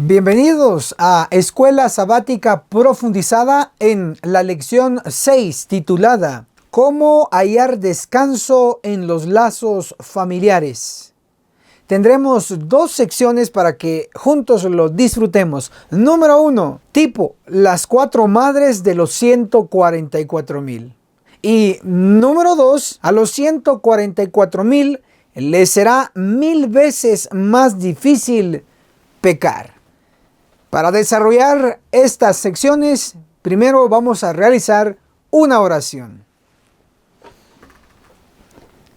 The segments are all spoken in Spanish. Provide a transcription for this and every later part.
Bienvenidos a Escuela Sabática Profundizada en la lección 6 titulada ¿Cómo hallar descanso en los lazos familiares? Tendremos dos secciones para que juntos lo disfrutemos. Número 1, tipo las 4 madres de los 144,000. Y número 2, a los 144,000 les será 1000 veces más difícil pecar. Para desarrollar estas secciones, primero vamos a realizar una oración.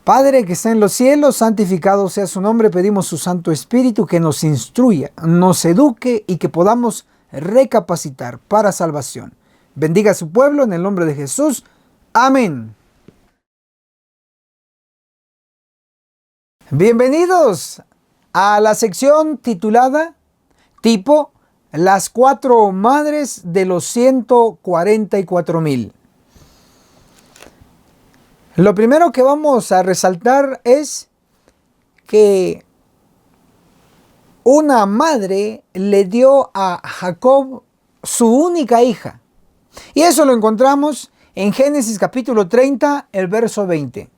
Padre que está en los cielos, santificado sea su nombre. Pedimos su Santo Espíritu que nos instruya, nos eduque y que podamos recapacitar para salvación. Bendiga a su pueblo en el nombre de Jesús. Amén. Bienvenidos a la sección titulada tipo las 4 madres de los 144,000. Lo primero que vamos a resaltar es que una madre le dio a Jacob su única hija. Y eso lo encontramos en Génesis capítulo 30, el verso 20.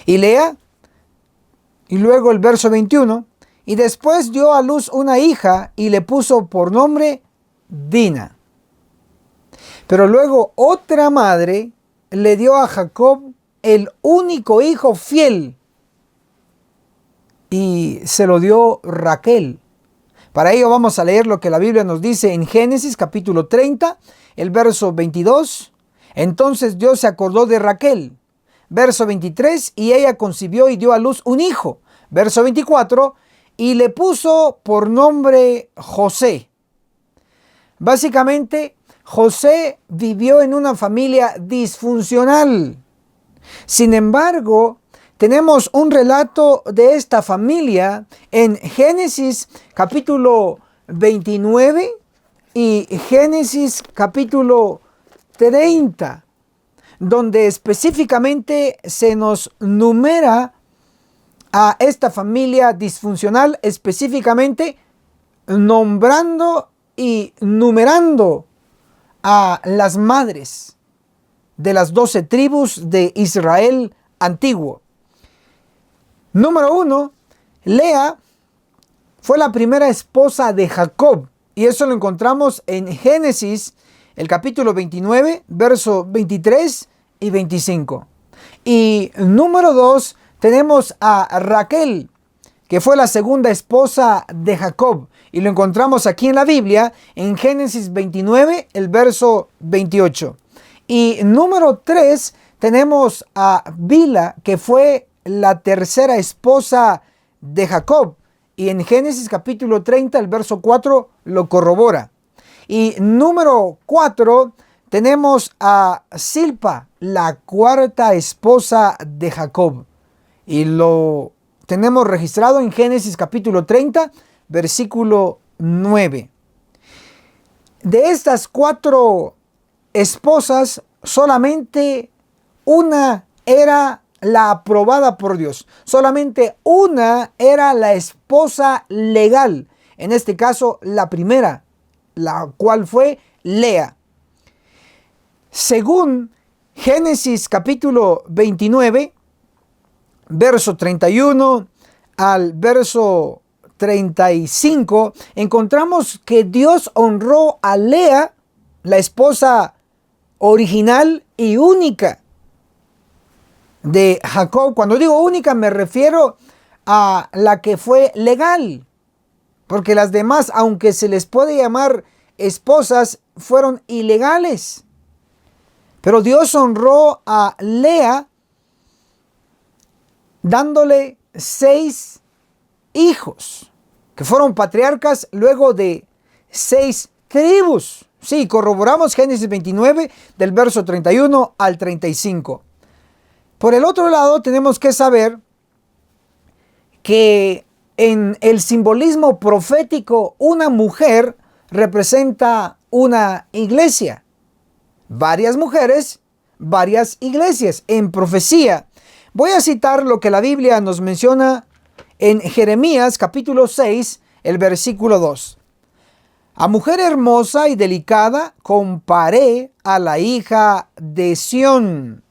Y lea, y luego el verso 21. Y después dio a luz una hija y le puso por nombre Dina. Pero luego otra madre le dio a Jacob el único hijo fiel y se lo dio Raquel. Para ello vamos a leer lo que la Biblia nos dice en Génesis capítulo 30, el verso 22. Entonces Dios se acordó de Raquel. Verso 23, y ella concibió y dio a luz un hijo. Verso 24, y le puso por nombre José. Básicamente, José vivió en una familia disfuncional. Sin embargo, tenemos un relato de esta familia en Génesis capítulo 29 y Génesis capítulo 30, donde específicamente se nos numera a esta familia disfuncional, específicamente nombrando y numerando a las madres de las 12 tribus de Israel antiguo. Número 1, Lea fue la primera esposa de Jacob, y eso lo encontramos en Génesis, el capítulo 29, verso 23 y 25. Y número 2, tenemos a Raquel, que fue la segunda esposa de Jacob, y lo encontramos aquí en la Biblia, en Génesis 29, el verso 28. Y número 3, tenemos a Bila, que fue la tercera esposa de Jacob, y en Génesis capítulo 30, el verso 4, lo corrobora. Y número 4, tenemos a Silpa, la cuarta esposa de Jacob. Y lo tenemos registrado en Génesis capítulo 30, versículo 9. De estas 4 esposas, solamente una era la aprobada por Dios. Solamente una era la esposa legal. En este caso, la primera, la cual fue Lea. Según Génesis capítulo 29, verso 31 al verso 35, encontramos que Dios honró a Lea, la esposa original y única de Jacob. Cuando digo única me refiero a la que fue legal, porque las demás, aunque se les puede llamar esposas, fueron ilegales. Pero Dios honró a Lea dándole 6 hijos, que fueron patriarcas luego de 6 tribus. Sí, corroboramos Génesis 29 del verso 31 al 35. Por el otro lado, tenemos que saber que en el simbolismo profético, una mujer representa una iglesia. Varias mujeres, varias iglesias. En profecía, voy a citar lo que la Biblia nos menciona en Jeremías capítulo 6, el versículo 2. A mujer hermosa y delicada comparé a la hija de Sión.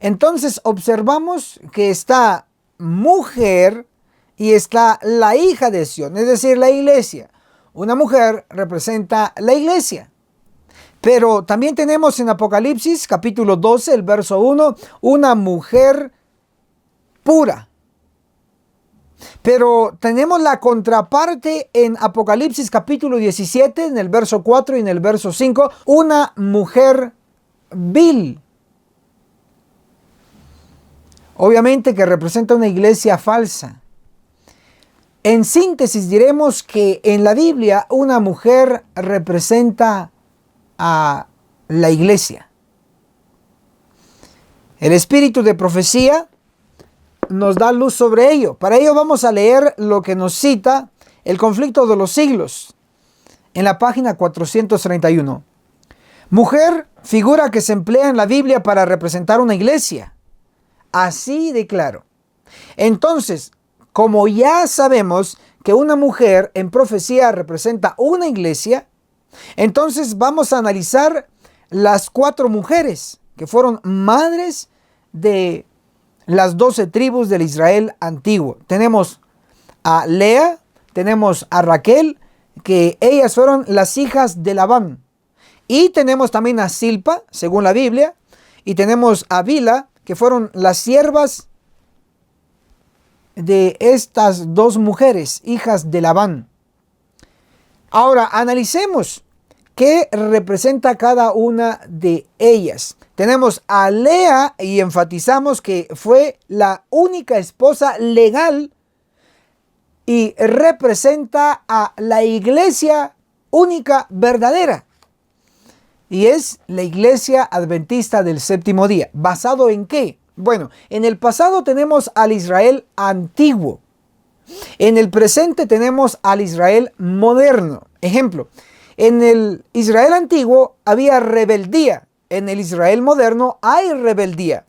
Entonces observamos que está mujer y está la hija de Sión, es decir, la iglesia. Una mujer representa la iglesia. Pero también tenemos en Apocalipsis capítulo 12, el verso 1, una mujer pura. Pero tenemos la contraparte en Apocalipsis capítulo 17, en el verso 4 y en el verso 5, una mujer vil. Obviamente que representa una iglesia falsa. En síntesis diremos que en la Biblia una mujer representa a la iglesia. El espíritu de profecía nos da luz sobre ello. Para ello vamos a leer lo que nos cita el conflicto de los siglos en la página 431. Mujer, figura que se emplea en la Biblia para representar una iglesia. Así de claro. Entonces, como ya sabemos que una mujer en profecía representa una iglesia, entonces vamos a analizar las 4 mujeres que fueron madres de las 12 tribus del Israel antiguo. Tenemos a Lea, tenemos a Raquel, que ellas fueron las hijas de Labán. Y tenemos también a Silpa, según la Biblia, y tenemos a Bila, que fueron las siervas de estas 2 mujeres, hijas de Labán. Ahora analicemos qué representa cada una de ellas. Tenemos a Lea y enfatizamos que fue la única esposa legal y representa a la iglesia única verdadera. Y es la iglesia adventista del séptimo día. ¿Basado en qué? Bueno, en el pasado tenemos al Israel antiguo. En el presente tenemos al Israel moderno. Ejemplo, en el Israel antiguo había rebeldía. En el Israel moderno hay rebeldía.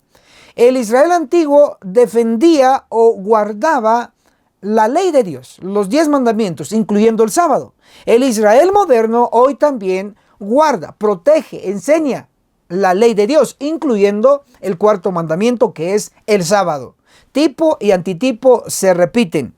El Israel antiguo defendía o guardaba la ley de Dios, los 10 mandamientos, incluyendo el sábado. El Israel moderno hoy también guarda, protege, enseña la ley de Dios, incluyendo el 4.º mandamiento, que es el sábado. Tipo y antitipo se repiten.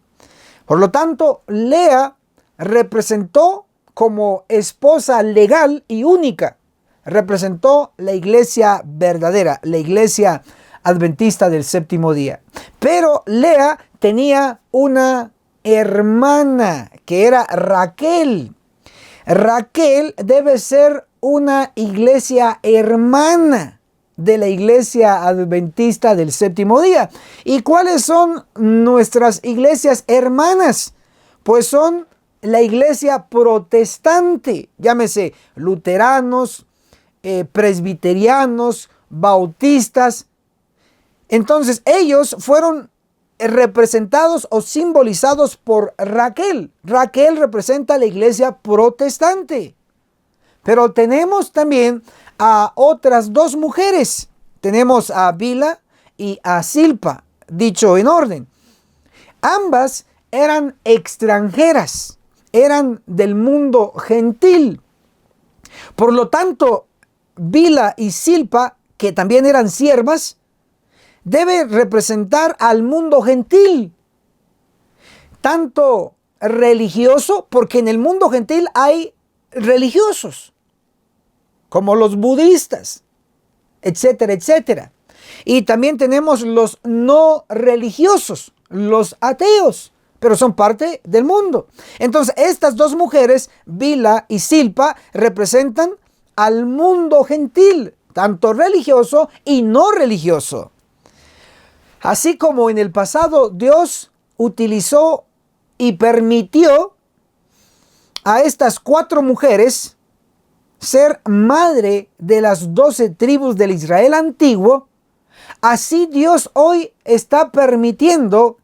Por lo tanto, Lea representó como esposa legal y única, representó la iglesia verdadera, la iglesia adventista del séptimo día. Pero Lea tenía una hermana que era Raquel. Raquel debe ser una iglesia hermana de la iglesia adventista del séptimo día. ¿Y cuáles son nuestras iglesias hermanas? Pues son la iglesia protestante, llámese luteranos, presbiterianos, bautistas. Entonces ellos fueron representados o simbolizados por Raquel. Raquel representa a la iglesia protestante. Pero tenemos también a otras 2 mujeres. Tenemos a Bila y a Silpa, dicho en orden. Ambas eran extranjeras, eran del mundo gentil. Por lo tanto, Bila y Silpa, que también eran siervas, debe representar al mundo gentil, tanto religioso, porque en el mundo gentil hay religiosos, como los budistas, etcétera, etcétera. Y también tenemos los no religiosos, los ateos, pero son parte del mundo. Entonces, estas 2 mujeres, Bila y Silpa, representan al mundo gentil, tanto religioso y no religioso. Así como en el pasado Dios utilizó y permitió a estas 4 mujeres ser madre de las 12 tribus del Israel antiguo, así Dios hoy está permitiendo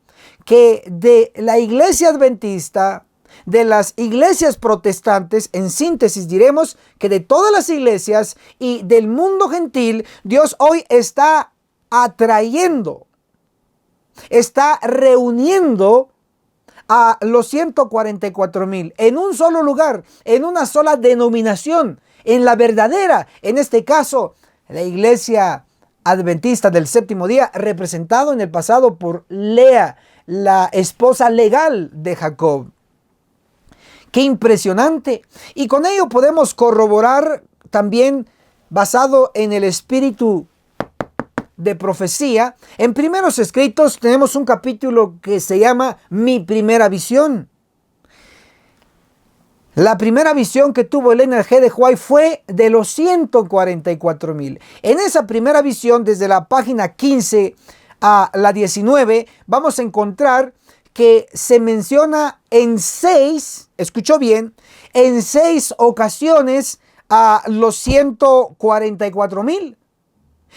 que de la iglesia adventista, de las iglesias protestantes, en síntesis diremos que de todas las iglesias y del mundo gentil, Dios hoy está atrayendo, está reuniendo a los 144,000 en un solo lugar, en una sola denominación, en la verdadera, en este caso, la iglesia adventista del séptimo día, representado en el pasado por Lea, la esposa legal de Jacob. ¡Qué impresionante! Y con ello podemos corroborar también, basado en el espíritu de profecía, en Primeros Escritos tenemos un capítulo que se llama Mi Primera Visión. La primera visión que tuvo Elena G. de White fue de los 144,000. En esa primera visión, desde la página 15 a la 19, vamos a encontrar que se menciona en 6, escuchó bien, en 6 ocasiones a los 144,000.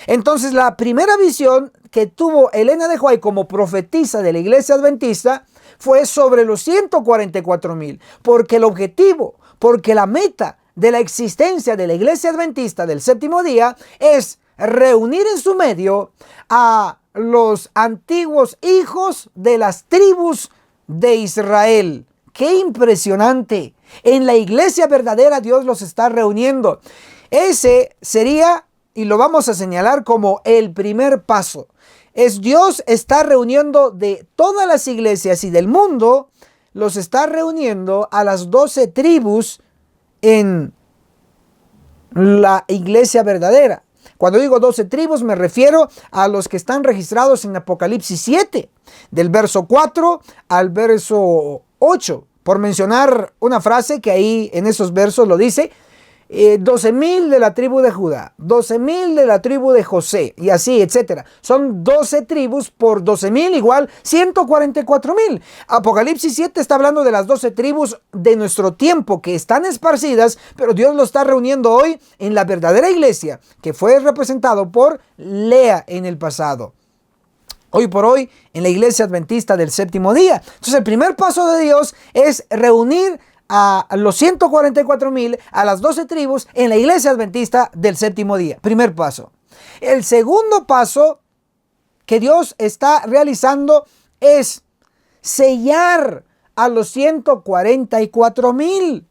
Entonces, la primera visión que tuvo Elena de White como profetisa de la iglesia adventista fue sobre los 144,000, porque el objetivo, porque la meta de la existencia de la iglesia adventista del séptimo día es reunir en su medio a los antiguos hijos de las tribus de Israel. ¡Qué impresionante! En la iglesia verdadera Dios los está reuniendo. Ese sería, y lo vamos a señalar como el primer paso. Es Dios está reuniendo de todas las iglesias y del mundo, los está reuniendo a las 12 tribus en la iglesia verdadera. Cuando digo 12 tribus me refiero a los que están registrados en Apocalipsis 7, del verso 4 al verso 8, por mencionar una frase que ahí en esos versos lo dice. 12,000 de la tribu de Judá, 12,000 de la tribu de José, y así, etcétera. Son 12 tribus por 12,000 igual 144,000. Apocalipsis 7 está hablando de las 12 tribus de nuestro tiempo que están esparcidas, pero Dios lo está reuniendo hoy en la verdadera iglesia, que fue representado por Lea en el pasado. Hoy por hoy en la iglesia adventista del séptimo día. Entonces el primer paso de Dios es reunir a los 144,000, a las 12 tribus en la iglesia adventista del séptimo día. Primer paso. El segundo paso que Dios está realizando es sellar a los 144,000.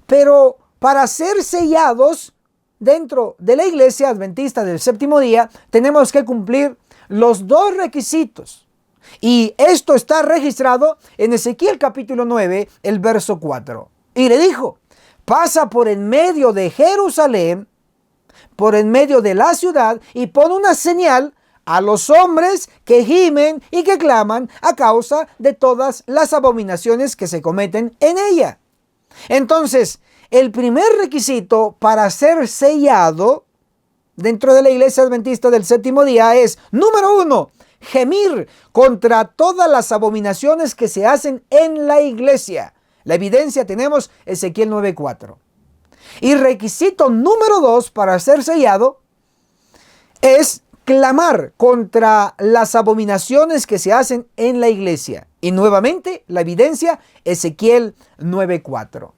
Pero para ser sellados dentro de la iglesia adventista del séptimo día, tenemos que cumplir los dos requisitos. Y esto está registrado en Ezequiel capítulo 9, el verso 4. Y le dijo, pasa por en medio de Jerusalén, por en medio de la ciudad, y pon una señal a los hombres que gimen y que claman a causa de todas las abominaciones que se cometen en ella. Entonces, el primer requisito para ser sellado dentro de la iglesia adventista del séptimo día es, número 1, gemir contra todas las abominaciones que se hacen en la iglesia. La evidencia tenemos Ezequiel 9:4. Y requisito número 2 para ser sellado es clamar contra las abominaciones que se hacen en la iglesia. Y nuevamente la evidencia Ezequiel 9:4.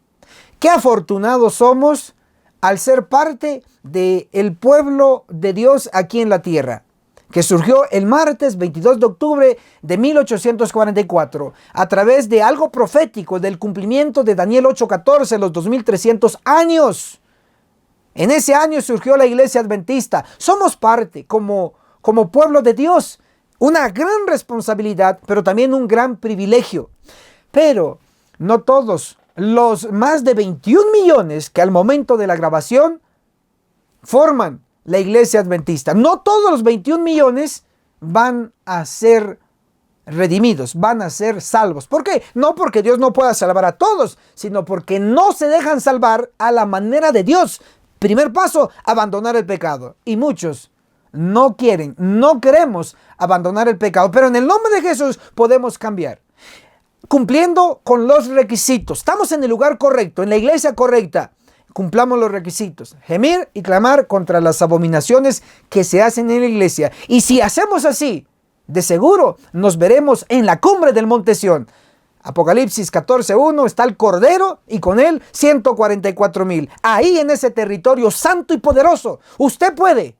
Qué afortunados somos al ser parte del pueblo de Dios aquí en la tierra, que surgió el martes 22 de octubre de 1844, a través de algo profético del cumplimiento de Daniel 8:14, los 2300 años. En ese año surgió la iglesia adventista. Somos parte como pueblo de Dios. Una gran responsabilidad, pero también un gran privilegio. Pero no todos los más de 21 millones que al momento de la grabación forman la iglesia adventista, no todos los 21 millones van a ser redimidos, van a ser salvos. ¿Por qué? No porque Dios no pueda salvar a todos, sino porque no se dejan salvar a la manera de Dios. Primer paso, abandonar el pecado. Y muchos no quieren, no queremos abandonar el pecado, pero en el nombre de Jesús podemos cambiar. Cumpliendo con los requisitos. Estamos en el lugar correcto, en la iglesia correcta. Cumplamos los requisitos. Gemir y clamar contra las abominaciones que se hacen en la iglesia. Y si hacemos así, de seguro nos veremos en la cumbre del monte Sión. Apocalipsis 14:1 está el Cordero y con él 144,000. Ahí en ese territorio santo y poderoso. Usted puede.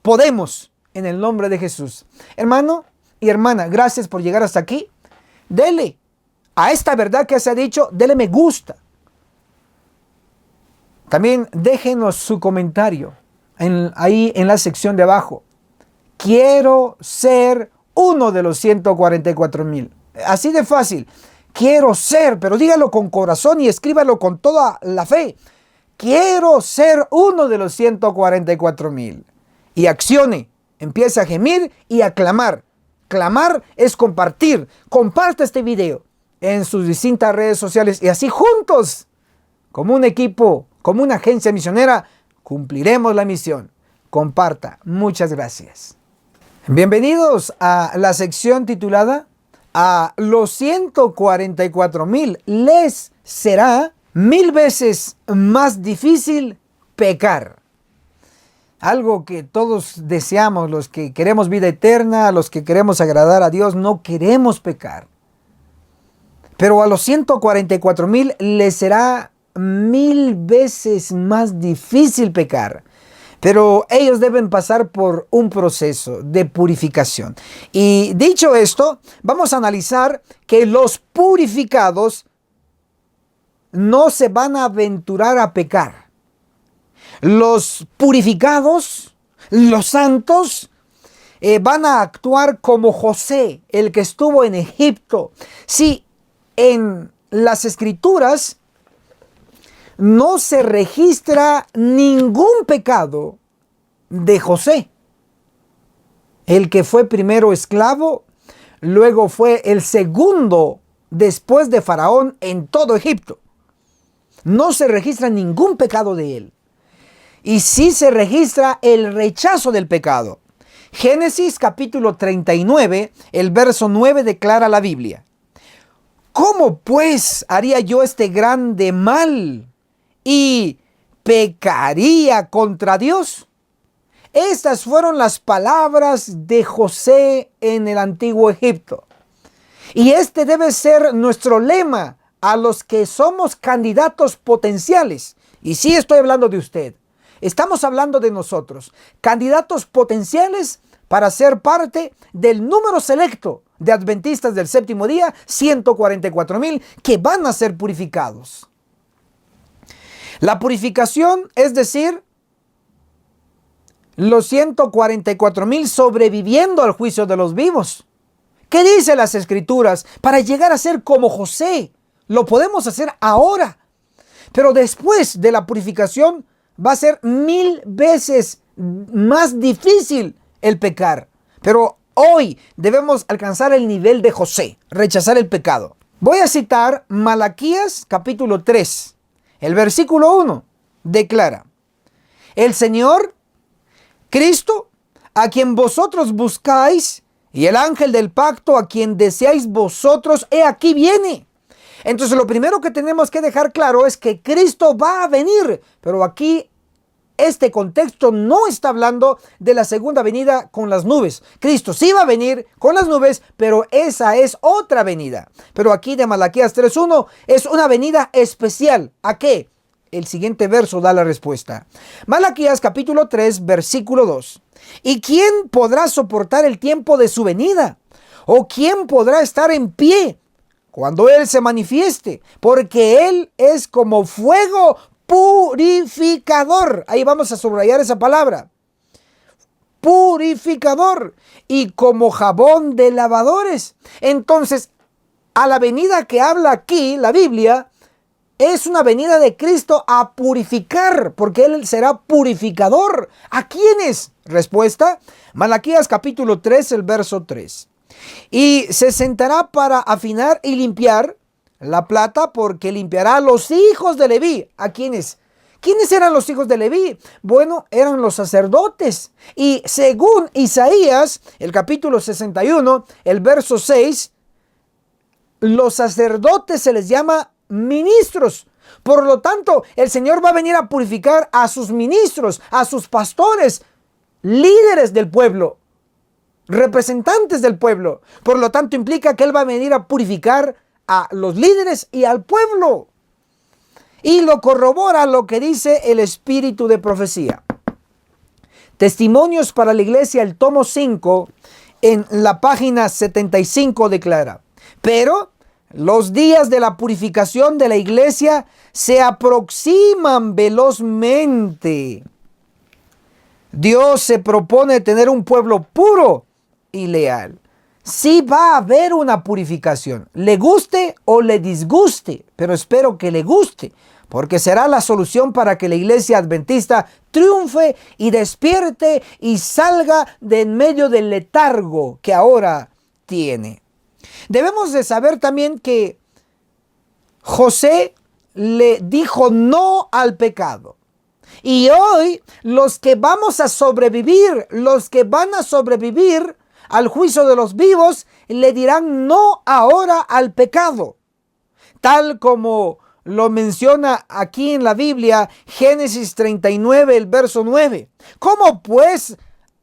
Podemos en el nombre de Jesús. Hermano y hermana, gracias por llegar hasta aquí. Dele a esta verdad que se ha dicho, dele me gusta. También déjenos su comentario ahí en la sección de abajo. Quiero ser uno de los 144,000. Así de fácil. Quiero ser, pero dígalo con corazón y escríbalo con toda la fe. Quiero ser uno de los 144,000. Y accione. Empiece a gemir y a clamar. Clamar es compartir. Comparte este video en sus distintas redes sociales y así juntos, como un equipo, como una agencia misionera, cumpliremos la misión. Comparta. Muchas gracias. Bienvenidos a la sección titulada A los 144,000 les será 1000 veces más difícil pecar. Algo que todos deseamos, los que queremos vida eterna, los que queremos agradar a Dios, no queremos pecar. Pero a los 144,000 les será 1000 veces más difícil pecar. Pero ellos deben pasar por un proceso de purificación. Y dicho esto, vamos a analizar que los purificados no se van a aventurar a pecar. Los purificados, los santos, van a actuar como José, el que estuvo en Egipto. Sí, en las Escrituras no se registra ningún pecado de José, el que fue primero esclavo, luego fue el segundo después de Faraón en todo Egipto. No se registra ningún pecado de él. Y sí se registra el rechazo del pecado. Génesis capítulo 39, el verso 9 declara la Biblia: ¿cómo pues haría yo este grande mal y pecaría contra Dios? Estas fueron las palabras de José en el antiguo Egipto. Y este debe ser nuestro lema a los que somos candidatos potenciales. Y sí estoy hablando de usted. Estamos hablando de nosotros, candidatos potenciales para ser parte del número selecto de adventistas del séptimo día, 144,000 que van a ser purificados. La purificación, es decir, los 144,000 sobreviviendo al juicio de los vivos. ¿Qué dicen las Escrituras? Para llegar a ser como José, lo podemos hacer ahora. Pero después de la purificación va a ser 1000 veces más difícil el pecar. Pero hoy debemos alcanzar el nivel de José, rechazar el pecado. Voy a citar Malaquías capítulo 3. El versículo 1 declara: el Señor, Cristo, a quien vosotros buscáis, y el ángel del pacto, a quien deseáis vosotros, he aquí viene. Entonces lo primero que tenemos que dejar claro es que Cristo va a venir. Pero aquí este contexto no está hablando de la segunda venida con las nubes. Cristo sí va a venir con las nubes, pero esa es otra venida. Pero aquí de Malaquías 3:1 es una venida especial. ¿A qué? El siguiente verso da la respuesta. Malaquías capítulo 3, versículo 2. ¿Y quién podrá soportar el tiempo de su venida? ¿O quién podrá estar en pie cuando Él se manifieste? Porque Él es como fuego purificador. Ahí vamos a subrayar esa palabra. Purificador. Y como jabón de lavadores. Entonces, a la venida que habla aquí la Biblia, es una venida de Cristo a purificar, porque Él será purificador. ¿A quiénes? Respuesta, Malaquías capítulo 3, el verso 3. Y se sentará para afinar y limpiar la plata, porque limpiará a los hijos de Leví. ¿A quiénes? ¿Quiénes eran los hijos de Leví? Bueno, eran los sacerdotes. Y según Isaías, el capítulo 61, el verso 6, los sacerdotes se les llama ministros. Por lo tanto, el Señor va a venir a purificar a sus ministros, a sus pastores, líderes del pueblo, representantes del pueblo. Por lo tanto, implica que Él va a venir a purificar a los líderes y al pueblo. Y lo corrobora lo que dice el espíritu de profecía. Testimonios para la Iglesia, el tomo 5, en la página 75 declara: pero Los días de la purificación de la iglesia se aproximan velozmente. Dios se propone tener un pueblo puro y leal. Sí va a haber una purificación, le guste o le disguste, pero espero que le guste, porque será la solución para que la iglesia adventista triunfe y despierte y salga de en medio del letargo que ahora tiene. Debemos de saber también que José le dijo no al pecado. Y hoy los que vamos a sobrevivir, los que van a sobrevivir al juicio de los vivos, le dirán no ahora al pecado. Tal como lo menciona aquí en la Biblia, Génesis 39, el verso 9. ¿Cómo pues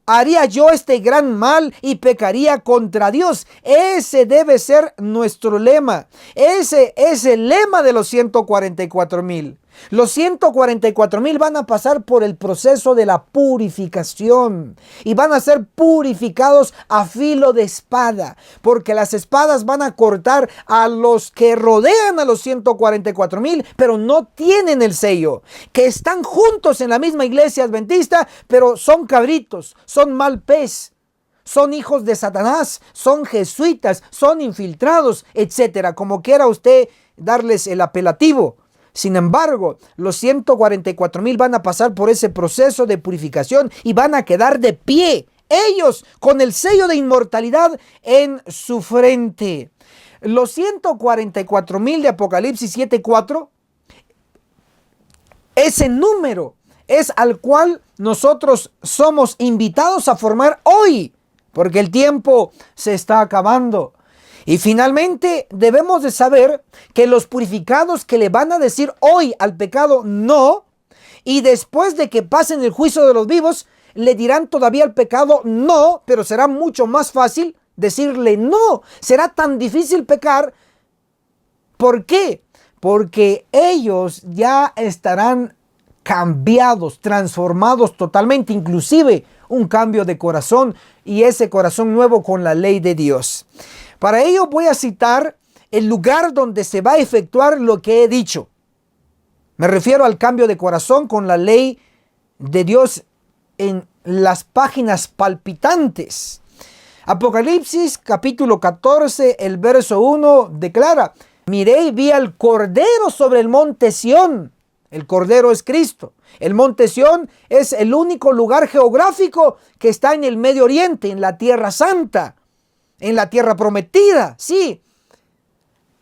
haría yo este gran mal y pecaría contra Dios? Ese debe ser nuestro lema. Ese es el lema de los 144,000. Los 144,000 van a pasar por el proceso de la purificación y van a ser purificados a filo de espada, porque las espadas van a cortar a los que rodean a los 144,000, pero no tienen el sello, que están juntos en la misma iglesia adventista, pero son cabritos, son mal pez. Son hijos de Satanás, son jesuitas, son infiltrados, etcétera, como quiera usted darles el apelativo. Sin embargo, los 144,000 van a pasar por ese proceso de purificación y van a quedar de pie, ellos con el sello de inmortalidad en su frente. Los 144,000 de Apocalipsis 7:4, ese número es al cual nosotros somos invitados a formar hoy, porque el tiempo se está acabando. Y finalmente debemos de saber que los purificados que le van a decir hoy al pecado no, y después de que pasen el juicio de los vivos, le dirán todavía al pecado no, pero será mucho más fácil decirle no. Será tan difícil pecar. ¿Por qué? Porque ellos ya estarán cambiados, transformados totalmente, inclusive un cambio de corazón y ese corazón nuevo con la ley de Dios. Para ello voy a citar el lugar donde se va a efectuar lo que he dicho. Me refiero al cambio de corazón con la ley de Dios en las páginas palpitantes. Apocalipsis capítulo 14, el verso 1 declara: miré y vi al Cordero sobre el monte Sión. El Cordero es Cristo. El monte Sión es el único lugar geográfico que está en el Medio Oriente, en la Tierra Santa, en la Tierra Prometida. Sí,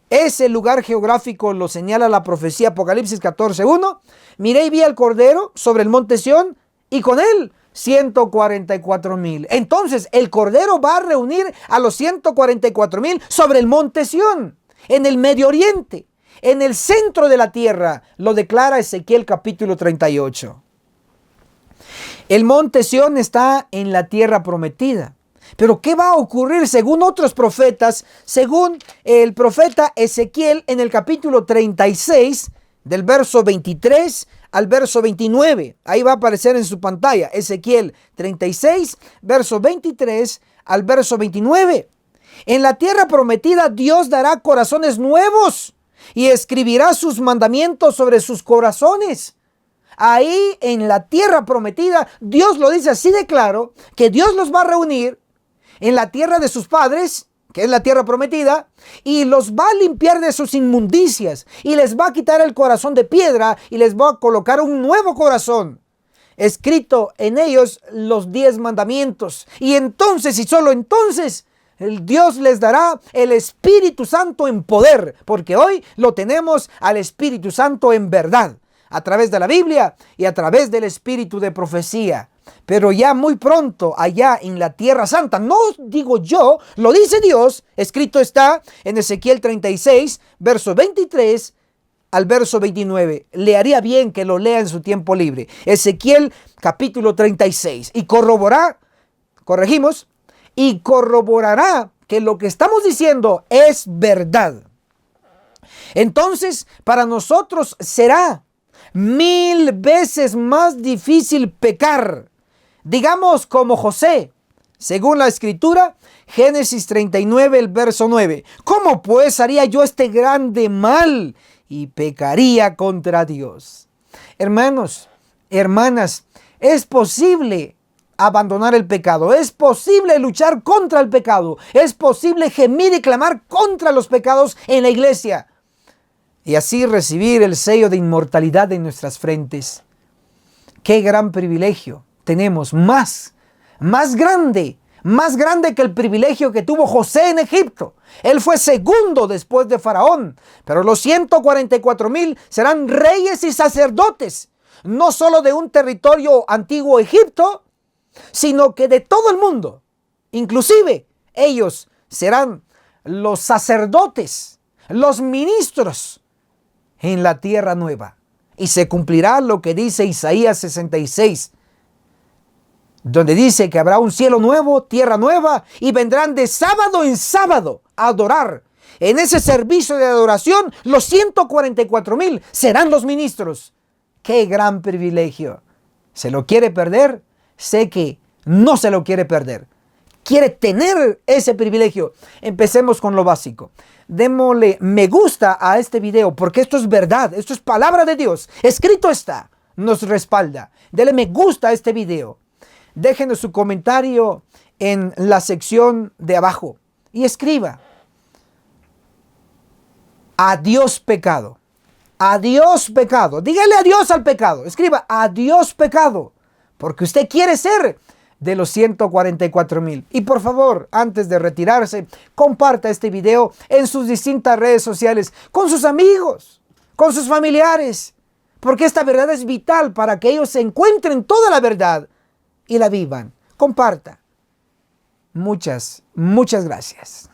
ese lugar geográfico lo señala la profecía Apocalipsis 14:1. Miré y vi al Cordero sobre el monte Sión y con él 144,000. Entonces el Cordero va a reunir a los 144,000 sobre el monte Sión, en el Medio Oriente, en el centro de la tierra. Lo declara Ezequiel capítulo 38. El monte Sión está en la tierra prometida. Pero ¿qué va a ocurrir según otros profetas? Según el profeta Ezequiel en el capítulo 36, del verso 23 al verso 29. Ahí va a aparecer en su pantalla. Ezequiel 36, verso 23 al verso 29. En la tierra prometida Dios dará corazones nuevos y escribirá sus mandamientos sobre sus corazones. Ahí en la tierra prometida, Dios lo dice así de claro, que Dios los va a reunir en la tierra de sus padres, que es la tierra prometida, y los va a limpiar de sus inmundicias, y les va a quitar el corazón de piedra, y les va a colocar un nuevo corazón, escrito en ellos los 10 mandamientos. Y entonces, y solo entonces, el Dios les dará el Espíritu Santo en poder, porque hoy lo tenemos al Espíritu Santo en verdad, a través de la Biblia y a través del Espíritu de profecía. Pero ya muy pronto, allá en la Tierra Santa, no digo yo, lo dice Dios, escrito está en Ezequiel 36, verso 23 al verso 29. Le haría bien que lo lea en su tiempo libre. Ezequiel capítulo 36. Y corroborará que lo que estamos diciendo es verdad. Entonces, para nosotros será 1000 veces más difícil pecar. Digamos como José, Según la Escritura, Génesis 39, el verso 9. ¿Cómo pues haría yo este grande mal y pecaría contra Dios? Hermanos, hermanas, es posible abandonar el pecado. Es posible luchar contra el pecado. Es posible gemir y clamar contra los pecados en la iglesia. Y así recibir el sello de inmortalidad en nuestras frentes. Qué gran privilegio tenemos, más grande que el privilegio que tuvo José en Egipto. Él fue segundo después de Faraón, pero los 144,000 serán reyes y sacerdotes, no solo de un territorio antiguo Egipto, sino que de todo el mundo. Inclusive ellos serán los sacerdotes, los ministros en la tierra nueva. Y se cumplirá lo que dice Isaías 66, donde dice que habrá un cielo nuevo, tierra nueva, y vendrán de sábado en sábado a adorar. En ese servicio de adoración, los 144,000 serán los ministros. ¡Qué gran privilegio! ¿Se lo quiere perder? Sé que no se lo quiere perder. Quiere tener ese privilegio. Empecemos con lo básico. Démosle me gusta a este video, porque esto es verdad, esto es palabra de Dios. Escrito está, nos respalda. Dele me gusta a este video. Déjenos su comentario en la sección de abajo y escriba: adiós pecado. Adiós pecado. Dígale adiós al pecado. Escriba adiós pecado, porque usted quiere ser de los 144,000. Y por favor, antes de retirarse, comparta este video en sus distintas redes sociales, con sus amigos, con sus familiares, porque esta verdad es vital para que ellos se encuentren toda la verdad y la vivan. Comparta. Muchas gracias.